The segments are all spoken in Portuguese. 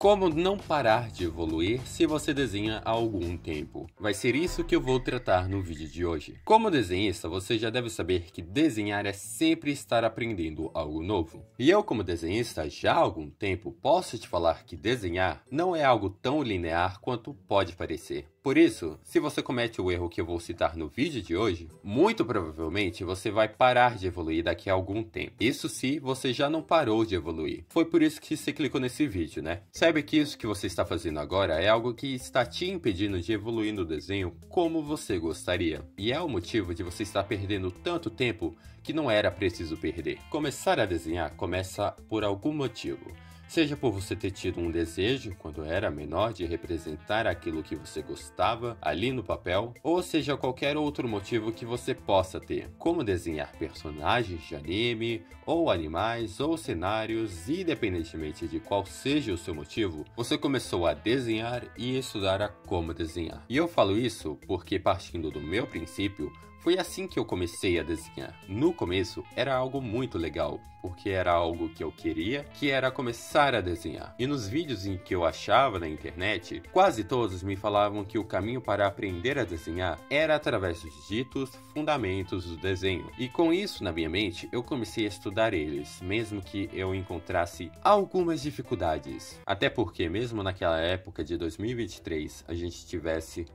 Como não parar de evoluir se você desenha há algum tempo? Vai ser isso que eu vou tratar no vídeo de hoje. Como desenhista, você já deve saber que desenhar é sempre estar aprendendo algo novo. E eu, como desenhista, já há algum tempo, posso te falar que desenhar não é algo tão linear quanto pode parecer. Por isso, se você comete o erro que eu vou citar no vídeo de hoje, muito provavelmente você vai parar de evoluir daqui a algum tempo. Isso se você já não parou de evoluir. Foi por isso que você clicou nesse vídeo, né? Saiba que isso que você está fazendo agora é algo que está te impedindo de evoluir no desenho como você gostaria. E é o motivo de você estar perdendo tanto tempo que não era preciso perder. Começar a desenhar começa por algum motivo. Seja por você ter tido um desejo, quando era menor, de representar aquilo que você gostava ali no papel, ou seja qualquer outro motivo que você possa ter, como desenhar personagens de anime, ou animais, ou cenários, e independentemente de qual seja o seu motivo, você começou a desenhar e estudar a como desenhar. E eu falo isso porque, partindo do meu princípio, foi assim que eu comecei a desenhar. No começo era algo muito legal, porque era algo que eu queria, que era começar a desenhar. E nos vídeos em que eu achava na internet, quase todos me falavam que o caminho para aprender a desenhar era através dos ditos fundamentos do desenho. E com isso na minha mente, eu comecei a estudar eles, mesmo que eu encontrasse algumas dificuldades. Até porque mesmo naquela época de 2023, a gente tivesse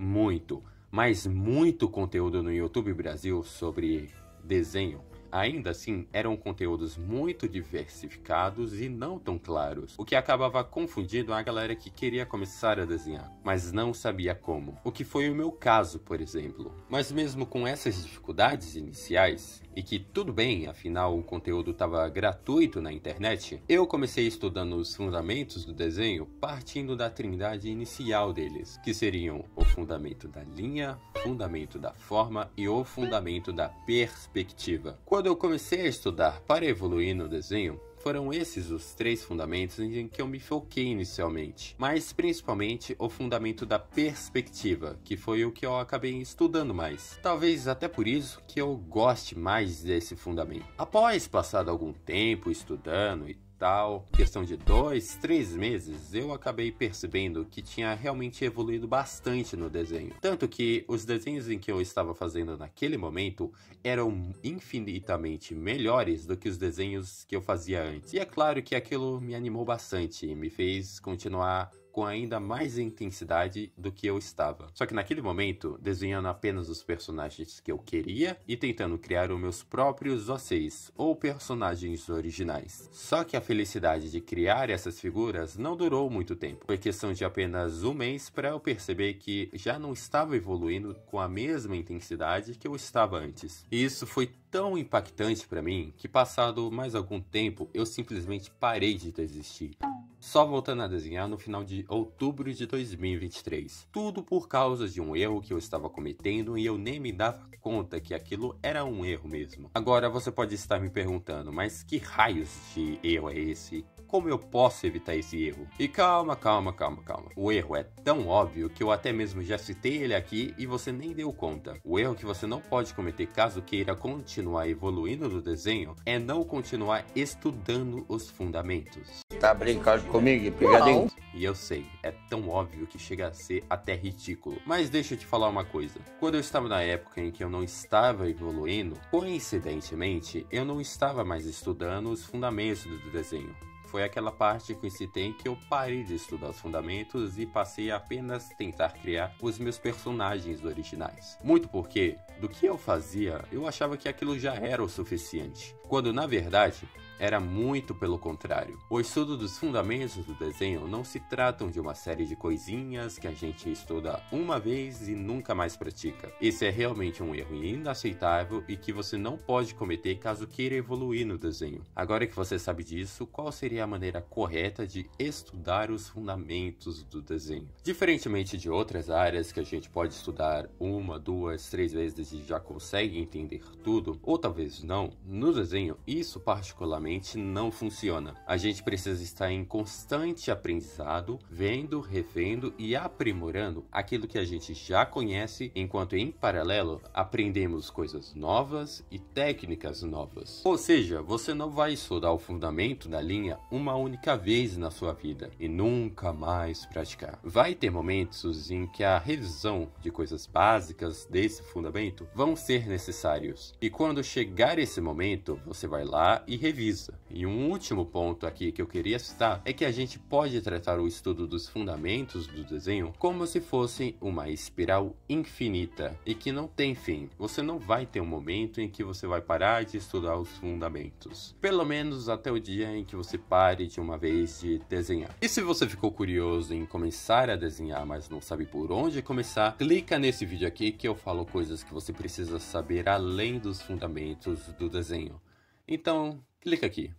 mas muito conteúdo no YouTube Brasil sobre desenho. Ainda assim, eram conteúdos muito diversificados e não tão claros, o que acabava confundindo a galera que queria começar a desenhar, mas não sabia como, o que foi o meu caso, por exemplo. Mas mesmo com essas dificuldades iniciais, e que tudo bem, afinal o conteúdo estava gratuito na internet, eu comecei estudando os fundamentos do desenho partindo da trindade inicial deles, que seriam o fundamento da linha, fundamento da forma e o fundamento da perspectiva. Quando eu comecei a estudar para evoluir no desenho, foram esses os três fundamentos em que eu me foquei inicialmente, mas principalmente o fundamento da perspectiva, que foi o que eu acabei estudando mais. Talvez até por isso que eu goste mais desse fundamento. Após passado algum tempo estudando e questão de 2, 3 meses, eu acabei percebendo que tinha realmente evoluído bastante no desenho. Tanto que os desenhos em que eu estava fazendo naquele momento eram infinitamente melhores do que os desenhos que eu fazia antes. E é claro que aquilo me animou bastante e me fez continuar com ainda mais intensidade do que eu estava. Só que naquele momento, desenhando apenas os personagens que eu queria e tentando criar os meus próprios OCs, ou personagens originais. Só que a felicidade de criar essas figuras não durou muito tempo. Foi questão de apenas um mês para eu perceber que já não estava evoluindo com a mesma intensidade que eu estava antes. E isso foi tão impactante para mim que, passado mais algum tempo, eu simplesmente parei de desistir. Só voltando a desenhar no final de outubro de 2023. Tudo por causa de um erro que eu estava cometendo e eu nem me dava conta que aquilo era um erro mesmo. Agora você pode estar me perguntando, mas que raios de erro é esse? Como eu posso evitar esse erro? E calma. O erro é tão óbvio que eu até mesmo já citei ele aqui e você nem deu conta. O erro que você não pode cometer caso queira continuar evoluindo no desenho é não continuar estudando os fundamentos. Tá brincando comigo, pegadinho? E eu sei, é tão óbvio que chega a ser até ridículo. Mas deixa eu te falar uma coisa. Quando eu estava na época em que eu não estava evoluindo, coincidentemente, eu não estava mais estudando os fundamentos do desenho. Foi aquela parte que eu citei em que eu parei de estudar os fundamentos e passei a apenas tentar criar os meus personagens originais. Muito porque, do que eu fazia, eu achava que aquilo já era o suficiente. Quando na verdade, era muito pelo contrário. O estudo dos fundamentos do desenho não se tratam de uma série de coisinhas que a gente estuda uma vez e nunca mais pratica. Esse é realmente um erro inaceitável e que você não pode cometer caso queira evoluir no desenho. Agora que você sabe disso, qual seria a maneira correta de estudar os fundamentos do desenho? Diferentemente de outras áreas que a gente pode estudar 1, 2, 3 vezes e já consegue entender tudo, ou talvez não, no desenho, isso particularmente simplesmente não funciona. A gente precisa estar em constante aprendizado, vendo, revendo e aprimorando aquilo que a gente já conhece, enquanto em paralelo aprendemos coisas novas e técnicas novas. Ou seja, você não vai estudar o fundamento da linha uma única vez na sua vida e nunca mais praticar. Vai ter momentos em que a revisão de coisas básicas desse fundamento vão ser necessários. E quando chegar esse momento, você vai lá e revisa. E um último ponto aqui que eu queria citar é que a gente pode tratar o estudo dos fundamentos do desenho como se fosse uma espiral infinita e que não tem fim. Você não vai ter um momento em que você vai parar de estudar os fundamentos. Pelo menos até o dia em que você pare de uma vez de desenhar. E se você ficou curioso em começar a desenhar, mas não sabe por onde começar, clica nesse vídeo aqui que eu falo coisas que você precisa saber além dos fundamentos do desenho. Então, clica aqui.